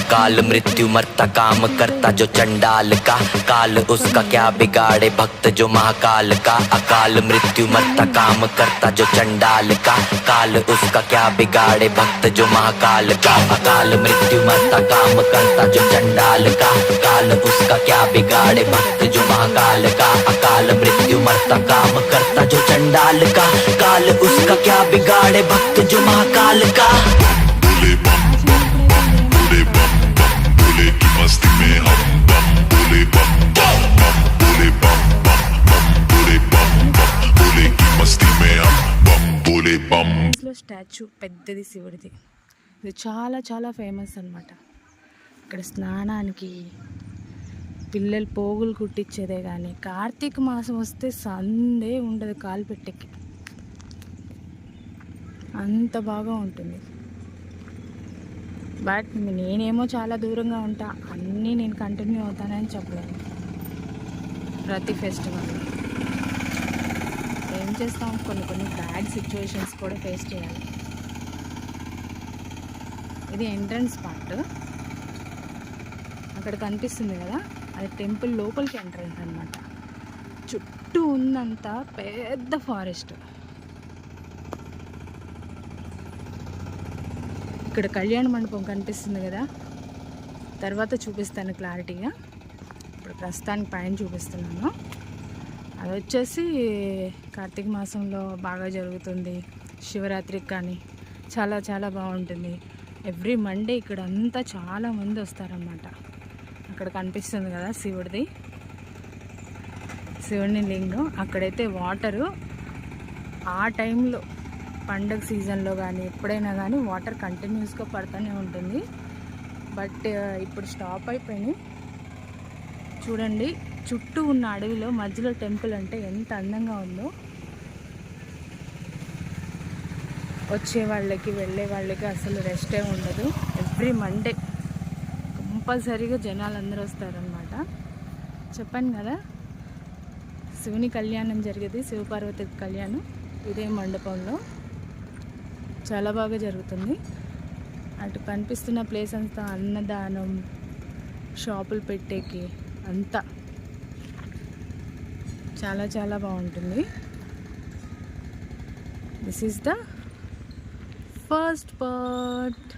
अकाल मृत्यु मरता काम करता जो चंडाल का, काल उसका क्या बिगाड़े भक्त जो महाकाल का। अकाल मृत्यु मरता काम करता जो चंडाल का, काल उसका क्या बिगाड़े भक्त जो महाकाल का। अकाल मृत्यु मरता काम करता जो चंडाल का, काल उसका क्या बिगाड़े भक्त जो महाकाल का। अकाल मृत्यु मरता काम करता जो चंडाल का, काल उसका क्या बिगाड़े भक्त जो महाकाल का। बोले बम बम बम, बोले बम बम, बोले की मस्ती में हम बम, बोले बम बम बम, बोले बम बम बम, बोले बम बम, बोले की मस्ती में हम बम, बोले बम। స్టాచ్యూ పెద్దది శివుడిది, ఇది చాలా చాలా ఫేమస్ అన్నమాట. ఇక్కడ స్నానానికి పిల్లలు పోగులు కుట్టించేదే కానీ కార్తీక మాసం వస్తే సందే ఉండదు కాలు పెట్టెకి, అంత బాగా ఉంటుంది. బట్ నేనేమో చాలా దూరంగా ఉంటా, అన్నీ నేను కంటిన్యూ అవుతానని చెప్పలేను. ప్రతి ఫెస్టివల్ ఏం చేస్తాం, కొన్ని బ్యాడ్ సిచ్యువేషన్స్ కూడా ఫేస్ చేయాలి. ఇది ఎంట్రన్స్ పార్ట్, అక్కడ కనిపిస్తుంది కదా అది టెంపుల్ లోపలికి ఎంట్రన్స్ అన్నమాట. చుట్టూ ఉందంతా పెద్ద ఫారెస్ట్. ఇక్కడ కళ్యాణ మండపం కనిపిస్తుంది కదా, తర్వాత చూపిస్తాను క్లారిటీగా. ఇప్పుడు ప్రస్తుతానికి పైన చూపిస్తున్నాను. అది వచ్చేసి కార్తీక మాసంలో బాగా జరుగుతుంది. శివరాత్రికి కానీ చాలా చాలా బాగుంటుంది. ఎవ్రీ మండే ఇక్కడ అంతా చాలామంది వస్తారన్నమాట. అక్కడ కనిపిస్తుంది కదా శివుడిది, శివుని లింగం. అక్కడైతే వాటరు ఆ టైంలో పండగ సీజన్లో కానీ ఎప్పుడైనా కానీ వాటర్ కంటిన్యూస్గా పడుతూనే ఉంటుంది. బట్ ఇప్పుడు స్టాప్ అయిపోయినాయి. చూడండి చుట్టూ ఉన్న అడవిలో మధ్యలో టెంపుల్ అంటే ఎంత అందంగా ఉందో. వచ్చే వాళ్ళకి వెళ్ళే వాళ్ళకి అసలు రెస్టే ఉండదు. ఎవ్రీ మండే కంపల్సరీగా జనాలు అందరూ వస్తారనమాట. చెప్పాను కదా శివుని కళ్యాణం జరిగేది, శివపార్వతి కళ్యాణం ఇదే మండపంలో చాలా బాగా జరుగుతుంది. అటు కనిపిస్తున్న ప్లేస్ అంతా అన్నదానం, షాపులు పెట్టేకి అంతా చాలా చాలా బాగుంటుంది. This is the first part.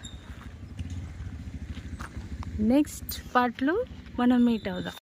Next పార్ట్లో మనం మీట్ అవుదాం.